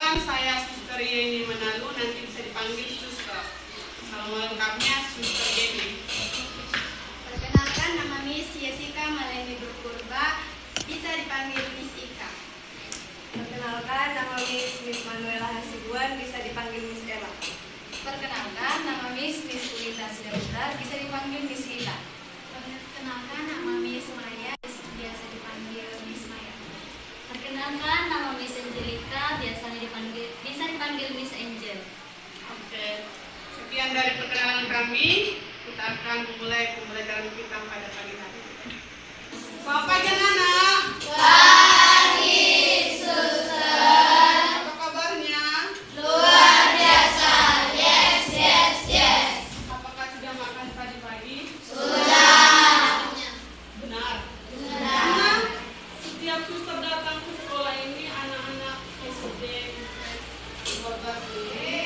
Saya Suster Yeni Manalu, nanti bisa dipanggil Suster. Nama lengkapnya Suster Yeni. Perkenalkan, nama Miss Jessica Maleni Purba, bisa dipanggil Miss Ika. Perkenalkan, nama Miss Manuela Hasibuan, bisa dipanggil Miss Ella. Perkenalkan, nama Miss Kulita Sidaputar, bisa dipanggil Miss Ita. Perkenalkan, nama Miss Maya, biasa dipanggil Miss Maya. Perkenalkan, nama Miss Angelica, biasanya bisa dipanggil Miss Angel. Oke, sekian dari perkenalan kami. Kita akan memulai pembelajaran kita pada pagi hari. Selamat pagi anak-anak. Pagi, Suster. Apa kabarnya? Luar biasa. Yes. Apakah sudah makan tadi pagi? Sudah. Benar. Karena setiap suster datang ke sekolah ini anak-anak SD 12 ini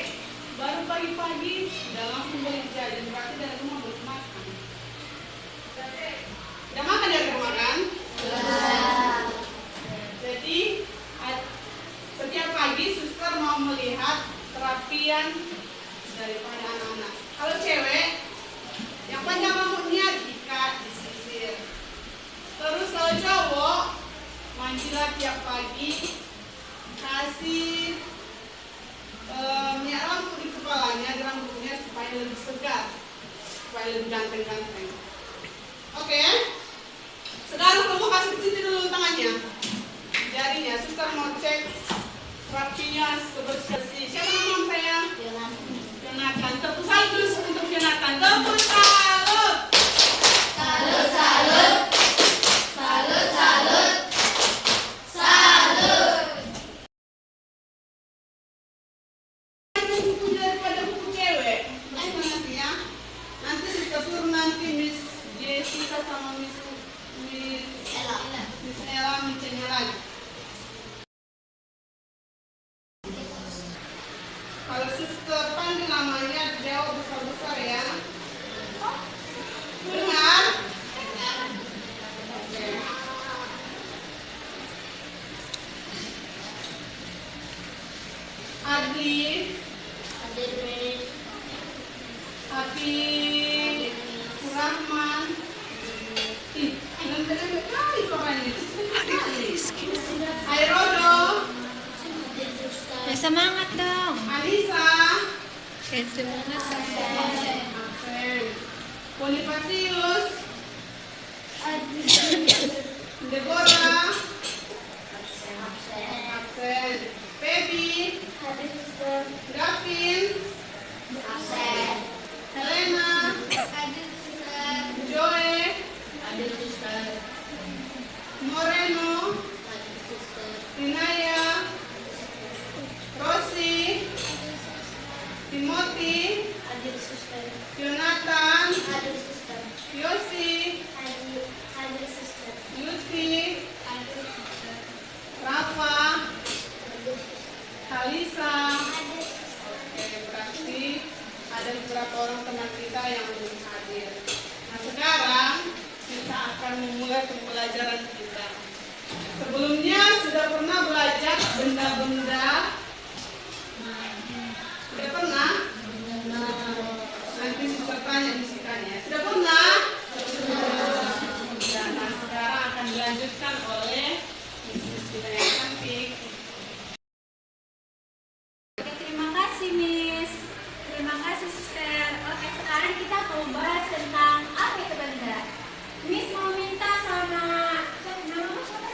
baru pagi-pagi sudah langsung beli jajan, berarti dari rumah belum makan. Sudah makan dari rumah kan? Jadi setiap pagi suster mau melihat terapian daripada anak-anak. Kalau cewek yang panjang rambutnya diikat, disisir. Terus kalau cowok manjilat tiap pagi, kasih minyak rambut di kepalanya, di rambutnya supaya lebih segar, supaya lebih ganteng-ganteng. Oke? Sekarang kamu kasih sini dulu tangannya, jarinya. Suster mau cek rapinya sebersih. Siapa nama saya? Jonathan. Tepuk salut dulu untuk Jonathan. Tepuk salut. Buku daripada buku cewek. Bagaimana nanti ya? Nanti suster suruh nanti Miss Jessica sama Miss Ella mencenya lagi. Kalau suster panggil namanya jawab besar-besar ya. Dengar? Oke. Adli, Abi, Rahman, benar-benar kali suaranya. Airodo, Semangat dong. Alisa, Semangat. Absen. Bonifasius, Deborah, absen. Baby, Gavin, Helena, Joe, Moreno, Rinaya, Rosi, Timothy, Jonathan, Yosi, Yuti, Rafa, Kalisa. Oke, berarti ada beberapa orang teman kita yang belum hadir. Nah, sekarang kita akan memulai pembelajaran kita. Sebelumnya sudah pernah belajar benda-benda? Sudah pernah? Nanti suster tanya bisikannya. Sudah pernah? Sudah. Nah, sekarang akan dilanjutkan oleh Miss kita yang cantik. Oke, terima kasih Miss. Terima kasih Suster. Oke, sekarang kita mau bahas tentang apa itu benda. Miss mau minta sama nama siapa?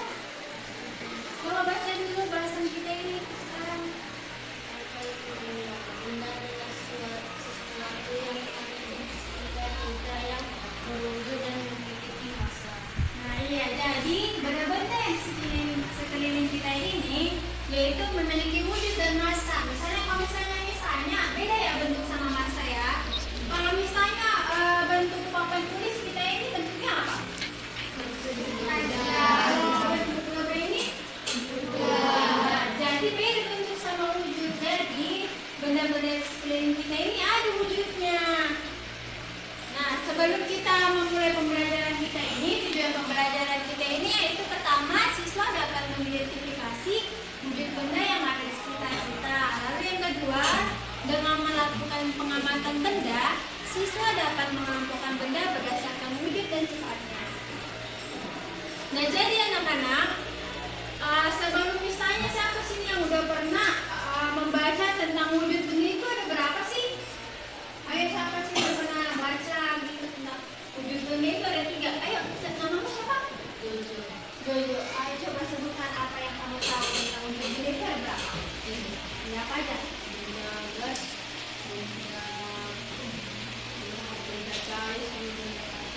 Coba baca dulu bahasan kita ini sekarang. Nah iya, jadi benda-benda yang sekeliling kita ini yaitu memiliki wujud dan massa. Misalnya kalau misalnya beda ya bentuk sama massa ya. Kalau misalnya bentuk papan tulis kita ini bentuknya apa? Bentuk logo ini? Jadi beda bentuk sama wujud. Jadi benda-benda sekeliling kita ini ada wujudnya. Nah, sebelum kita memulai pembelajaran kita ini, tujuan pembelajaran kita ini yaitu pertama, siswa dapat mengidentifikasi wujud benda yang ada di sekitar kita. Nah, jadi anak-anak, sebelum misalnya siapa sini yang udah pernah membaca tentang wujud benda itu ada berapa sih? Ayo siapa sih yang pernah baca gitu tentang wujud benda itu ada 3. Ayo, namamu siapa? Jojo. Ayo coba sebutkan apa yang kamu tahu tentang wujud benda itu ada berapa? Ini apa aja?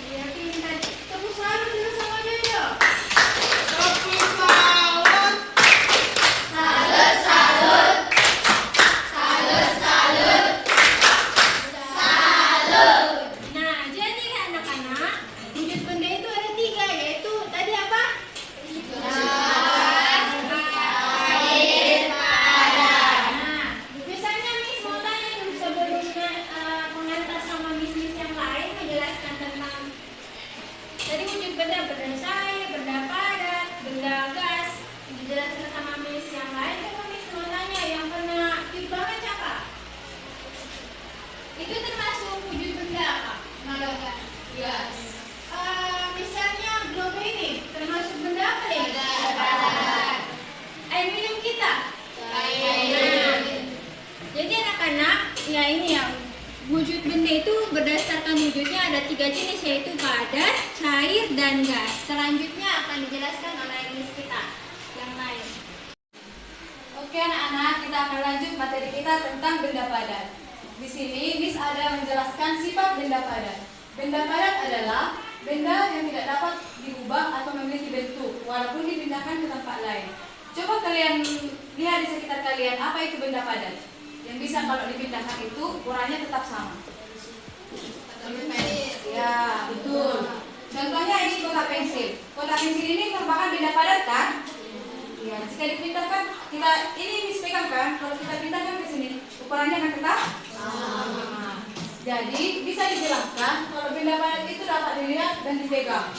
Iya, pintar. Tepuk salut dulu sama Jojo. Tepuk salut. Salut, salut. Salut, salut. Salut. Nah, jadi anak-anak, wujud benda itu ada 3, yaitu tadi apa? Air, padat. Nah, misalnya Miss mau tanya dulu sebelumnya mengantar sama Miss yang lain menjelaskan tentang tadi wujud benda cair, benda padat, benda gas. Dijelaskan sama Miss yang lain. Coba Miss mau tanya yang pernah aktif banget siapa? Itu termasuk wujud benda apa? Gas. Gas. Misalnya globe ini termasuk benda apa ya? Padat. Air minum kita? Nah, jadi anak-anak, ya ini ya, wujud benda itu berdasarkan wujudnya ada 3 jenis, yaitu padat, cair, dan gas. Selanjutnya akan dijelaskan oleh Miss kita yang lain. Oke anak-anak, kita akan lanjut materi kita tentang benda padat. Di sini Miss ada menjelaskan sifat benda padat. Benda padat adalah benda yang tidak dapat diubah atau memiliki bentuk walaupun dipindahkan ke tempat lain. Coba kalian lihat di sekitar kalian, apa itu benda padat? Yang bisa kalau dipindahkan itu ukurannya tetap sama. Ya, betul. Contohnya ini kotak pensil. Kotak pensil ini merupakan benda padat kan? Ya, jika dipindahkan, ini Miss pegang kan? Kalau kita pindahkan ke sini, ukurannya akan tetap sama. Jadi bisa dijelaskan kalau benda padat itu dapat dilihat dan dipegang.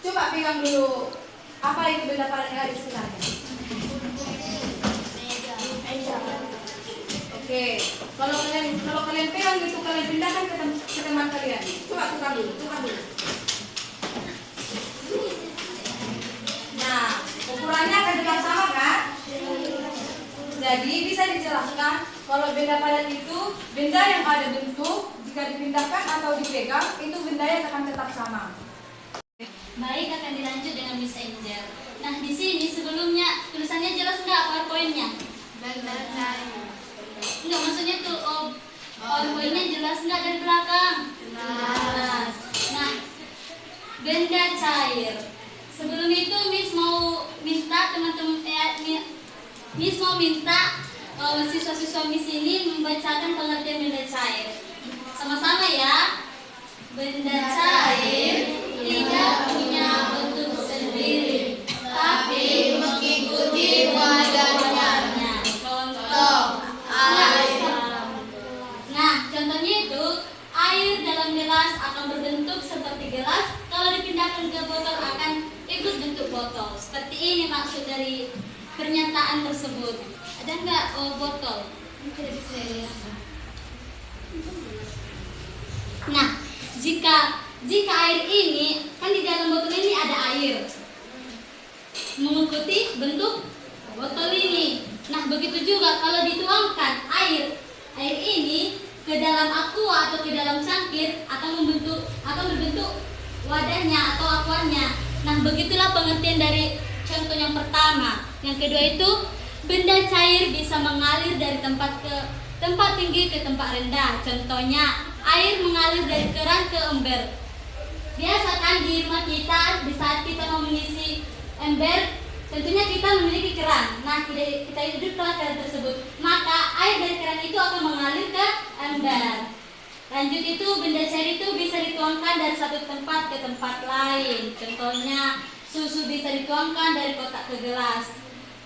Coba pegang dulu, apa itu benda padat yang ada di sekitarnya? Oke, kalau kalian pegang gitu, kalian pindahkan ke teman kalian. Coba tukar dulu. Nah, ukurannya akan tetap sama kan? Jadi bisa dijelaskan kalau benda padat itu benda yang ada bentuk, jika dipindahkan atau dipegang itu benda yang akan tetap sama. Baik, akan dilanjut dengan Miss Angel. Nah, di sini sebelumnya tulisannya jelas nggak PowerPoint-nya? Enggak, maksudnya tuh PowerPoint-nya jelas nggak dari belakang? Jelas. Nah, benda cair. Sebelum itu Miss mau minta teman-teman Miss mau minta siswa-siswa Miss ini membacakan pengertian benda cair. Sama-sama ya. Benda cair tidak punya bentuk sendiri, tapi mengikuti wadahnya. Contoh, air. Nah, contohnya itu air dalam gelas akan berbentuk seperti gelas. Kalau dipindahkan ke botol akan ikut bentuk botol. Seperti ini maksud dari pernyataan tersebut. Ada nggak botol? Tidak bisa ya. Nah, jika air ini kan di dalam botol ini ada air, mengikuti bentuk botol ini. Nah, begitu juga kalau dituangkan air ini ke dalam aqua atau ke dalam cangkir akan berbentuk wadahnya atau aquanya. Nah, begitulah pengertian dari contoh yang pertama. Yang kedua itu benda cair bisa mengalir dari tempat tinggi ke tempat rendah. Contohnya air mengalir dari keran ke ember. Biasa kan di rumah kita, di saat kita mau mengisi ember, tentunya kita memiliki keran. Nah, kita hidupkan keran tersebut, maka air dari keran itu akan mengalir ke ember. Lanjut itu benda cair itu bisa dituangkan dari satu tempat ke tempat lain. Contohnya susu bisa dituangkan dari kotak ke gelas.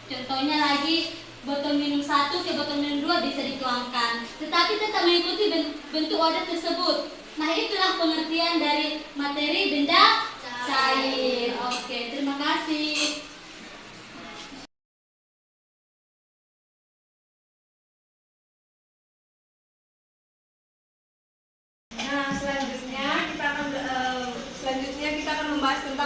Contohnya lagi botol minum 1 ke botol minum 2 bisa dituangkan, tetapi tetap mengikuti bentuk wadah tersebut. Nah, itulah pengertian dari materi benda cair. Oke, terima kasih. Nah, selanjutnya kita akan membahas tentang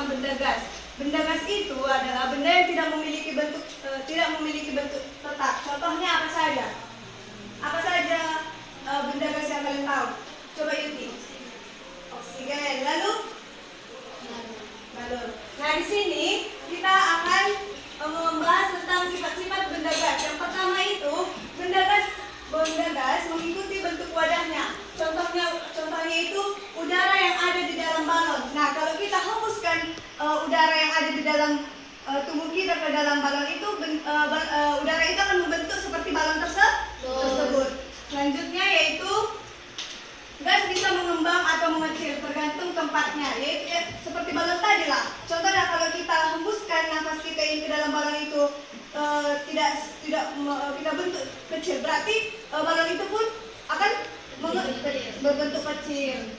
benda gas itu adalah benda yang tidak memiliki bentuk tetap. Contohnya apa saja? Apa saja benda gas yang kalian tahu? Coba Yuti. Oksigen, lalu balon. Nah, di sini kita akan membahas tentang sifat-sifat benda gas. Yang pertama itu benda gas mengikuti bentuk wadahnya. Contohnya itu udara yang ada di dalam balon. Nah, kalau kita hembuskan udara yang ada di dalam tubuh kita ke dalam balon itu, udara itu akan membentuk seperti balon tersebut. Selanjutnya yaitu gas bisa mengembang atau mengecil tergantung tempatnya, yaitu seperti balon tadi lah. Contohnya kalau kita hembuskan nafas kita ini ke dalam balon itu tidak kita bentuk kecil, berarti balon itu pun akan berbentuk kecil.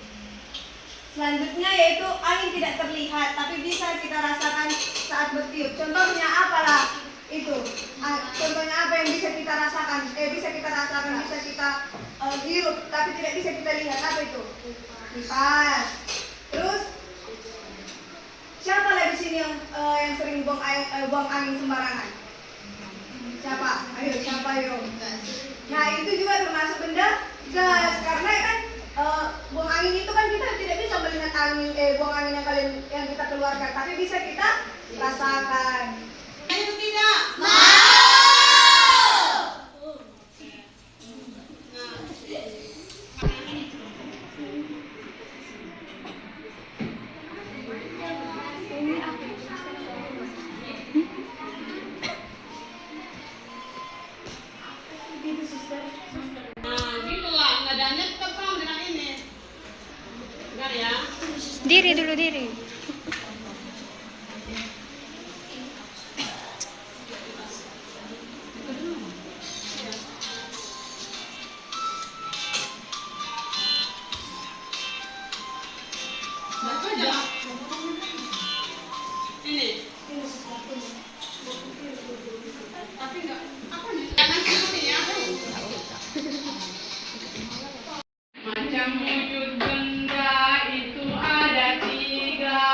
Selanjutnya yaitu angin tidak terlihat tapi bisa kita rasakan saat bertiup. Contohnya apalah itu? Contohnya apa yang bisa kita rasakan? Bisa kita hirup tapi tidak bisa kita lihat. Apa itu? Kipas. Terus siapa lah di sini yang sering buang angin sembarangan? Siapa? Ayo, siapa yuk? Nah, itu juga termasuk benda gas karena kan buang angin itu kan kita tidak bisa melihat buang angin yang kita keluarkan, tapi bisa kita rasakan. Itu tidak. Nah, gitulah, nadanya tetap sama dengan ini. Dengar ya. Diri dulu, diri. Baca aja lah. Ini. Tapi enggak apa nih? Jangan seperti ya. Macam wujud benda itu ada 3.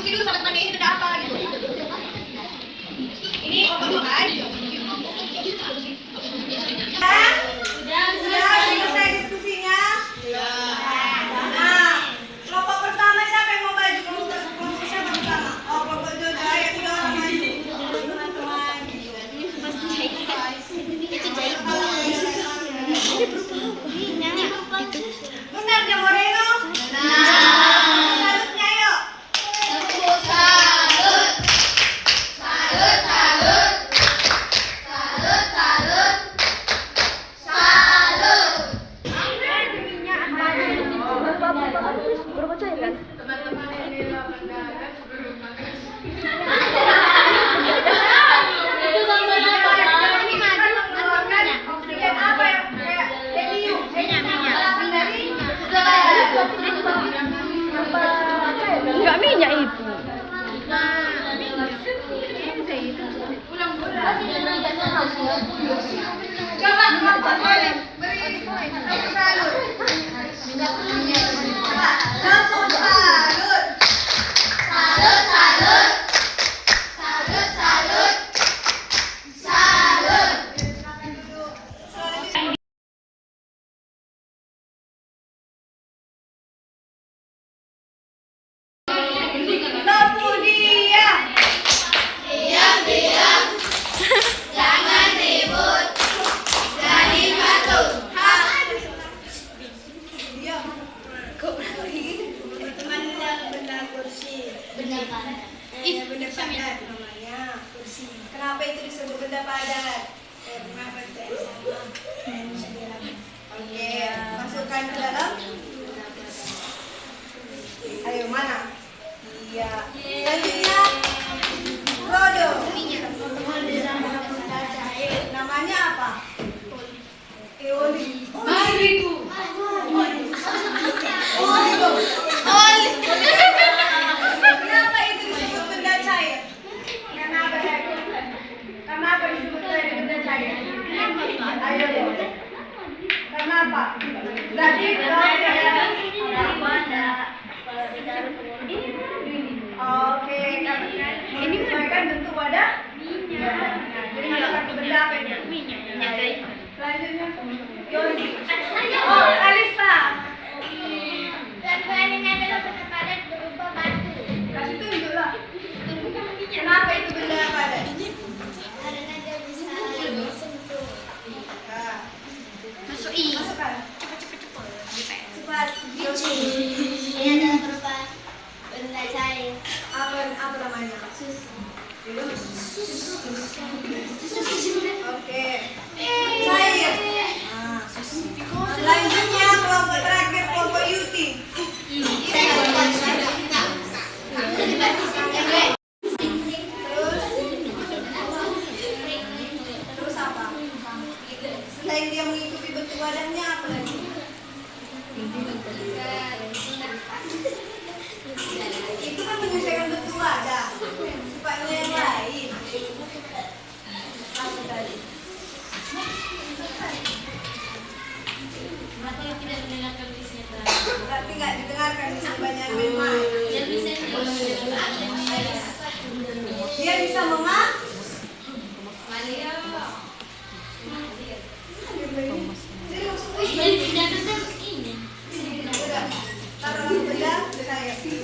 diskusi dulu sama temannya ini ada apa gitu. Ini obat-obatan. Udah Sudah selesai diskusinya? Nah, kelompok pertama siapa yang mau maju? Kelompok siapa pertama? Oh, kelompok Jojo ya, 3 orang maju. Teman-teman. Benar ya Moreno? Salutnya yuk. itu gambar apa, Pak? Oksigen apa ya? Kayak helium. Enggak minyak itu. Coba kelompok boleh beri nomor salut. Coba nomor salut. Topu dia. Benda padat namanya kursi. Kenapa itu disebut benda padat? Karena bentuk yang sama. Oke, masukkan ke dalam. Ayo mana? Iya. Selanjutnya rodo. Namanya apa? Eoli. Kenapa itu disebut benda cair? Kenapa disebut benda cair? Ayo dong. Kenapa? Jadi oke, ini menyesuaikan bentuk wadah. Jadi menggunakan benda apa ini? Selanjutnya, Yosi. Oh, Alisa. Kasih tunjuk lah. Kenapa itu benda padat? Nah, masukkan. Cepat. Yosi. Apa namanya? Oke. Cair. Nah. Selanjutnya kelompok terakhir kelompok Yuti. Terus apa? Selain dia mengikuti bentuk wadahnya apa lagi? Itu kan menyesuaikan bentuk wadah. Sifatnya yang lain. Apa tadi? Atau tidak mendengarkan bisnya Berarti nggak didengarkan bisa banyak main-main. dia bisa Dia bisa jadi tidak ada ini. taruh benda saya. Itu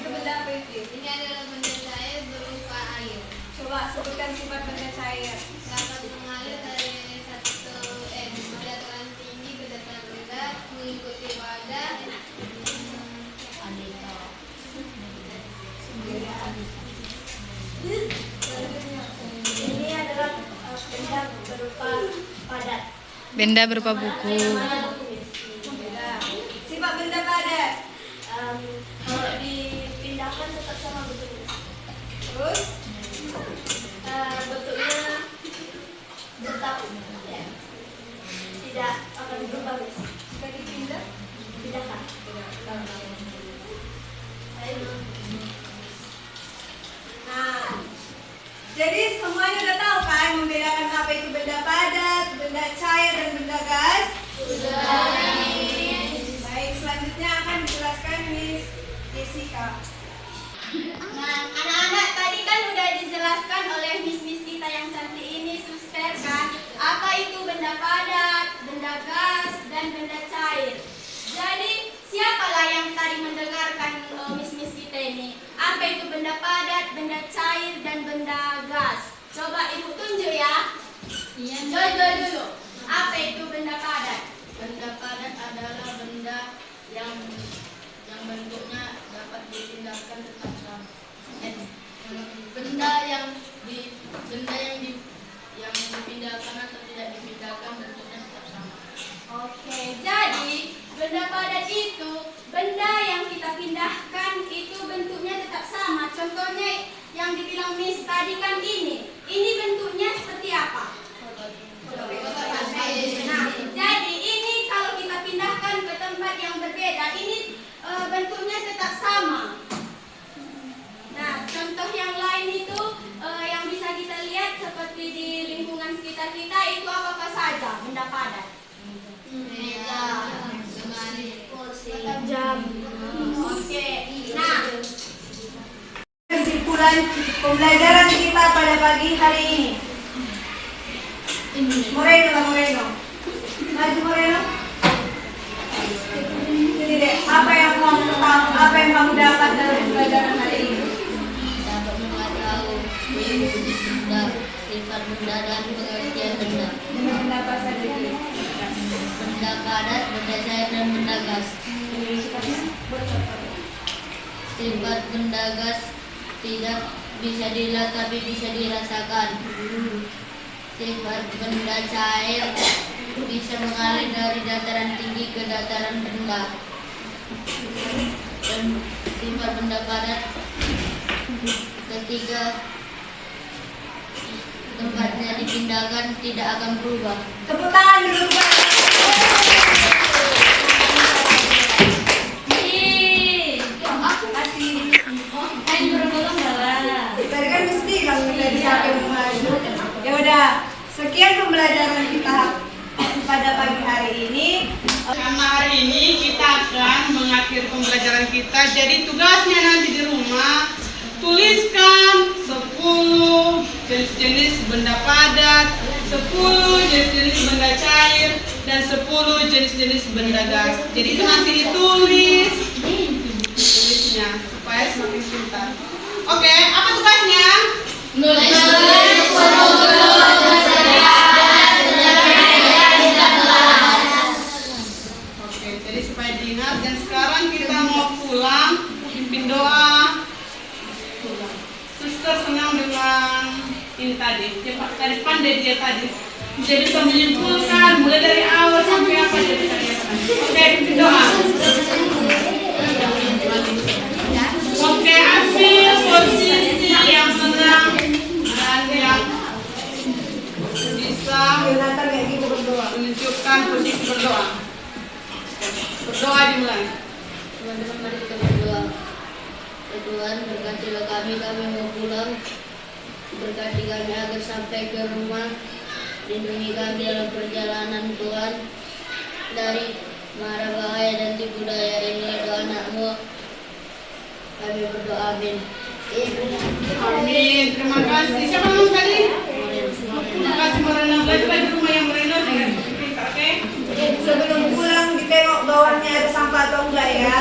benda apa itu? Ini adalah benda cair berupa air. Coba sebutkan sifat benda cair. Dapat mengalir dari dataran tinggi ke dataran rendah, mengikuti wadah. Ini adalah benda berupa padat. Benda berupa buku. Benda. Sifat benda padat. Kalau dipindahkan tetap sama bentuknya. Terus bentuknya tetap ya. Tidak akan berubah guys. Jika dipindah, pindahkan. Nah, jadi semuanya udah tahu kan membedakan apa itu benda padat, benda cair dan benda gas? Sudah. Miss Jessica. Nah, anak-anak tadi kan udah dijelaskan oleh Miss kita yang cantik ini, suster kan, apa itu benda padat, benda gas, dan benda cair. Jadi, siapalah yang tadi mendengarkan Miss kita ini? Apa itu benda padat, benda cair, dan benda gas? Coba Ibu tunjuk ya. Iya. Jojo dulu. Apa itu benda padat? Benda padat adalah benda yang bentuknya dapat dipindahkan tetap sama. Benda yang dipindahkan atau tidak dipindahkan bentuknya tetap sama. Oke, jadi benda padat itu benda yang kita pindahkan itu bentuknya tetap sama. Contohnya yang dibilang Miss tadi kan ini. Ini bentuknya seperti apa? Nah, jadi ini kalau kita pindahkan ke tempat yang berbeda, ini bentuknya tetap sama. Nah, contoh yang lain itu yang bisa kita lihat seperti di lingkungan sekitar kita itu apa saja benda padat. Meja, lemari, kursi, Jam. Oke. Nah, Kesimpulan pembelajaran kita pada pagi hari ini. Moreno lah Moreno. Maju Moreno. Jadi deh, apa yang kamu dapat dalam pembelajaran hari ini? dapat mengetahui benda, sifat benda dan pengertian benda. Dengan apa saja ini? Benda padat, benda cair dan benda gas. Sifat benda gas tidak bisa dilihat tapi bisa dirasakan. Sifat benda cair bisa mengalir dari dataran tinggi ke dataran rendah. Dan sifat benda padat ketika tempatnya dipindahkan tidak akan berubah. Tepuk tangan dulu Pak. aku kasih. Tadi kan mesti kamu dari siapa yang maju. Ya udah, sekian pembelajaran kita pada pagi hari ini. Karena hari ini kita akan mengakhiri pembelajaran kita. Jadi tugasnya nanti di rumah tuliskan 10 jenis-jenis benda padat, 10 jenis-jenis benda cair, dan 10 jenis-jenis benda gas. Jadi itu nanti ditulis tulisnya supaya semakin pintar. Oke, apa tugasnya? Oke, jadi supaya diingat. Dan sekarang kita mau pulang, pimpin doa. Suster senang dengan ini tadi. Tadi pandai dia tadi. Dia bisa menyimpulkan mulai dari awal sampai apa dia bisa lihat. Oke, pimpin doa. Oke, ambil posisi yang tenang dan yang bisa Yonatan kayak gitu berdoa. menunjukkan posisi berdoa. Berdoa dimulai. Teman-teman, mari kita berdoa. Ya Tuhan, berkatilah kami mau pulang. Berkati kami agar sampai ke rumah. Lindungi kami dalam perjalanan Tuhan dari mara bahaya dan tipu daya. Inilah doa anakmu. Kami berdoa, amin. Amin. Terima kasih. Siapa nama tadi? Terima kasih Morena. Belajar di rumah yang Morena. Oke. Sebelum pulang ditengok bawahnya ada sampah atau enggak ya.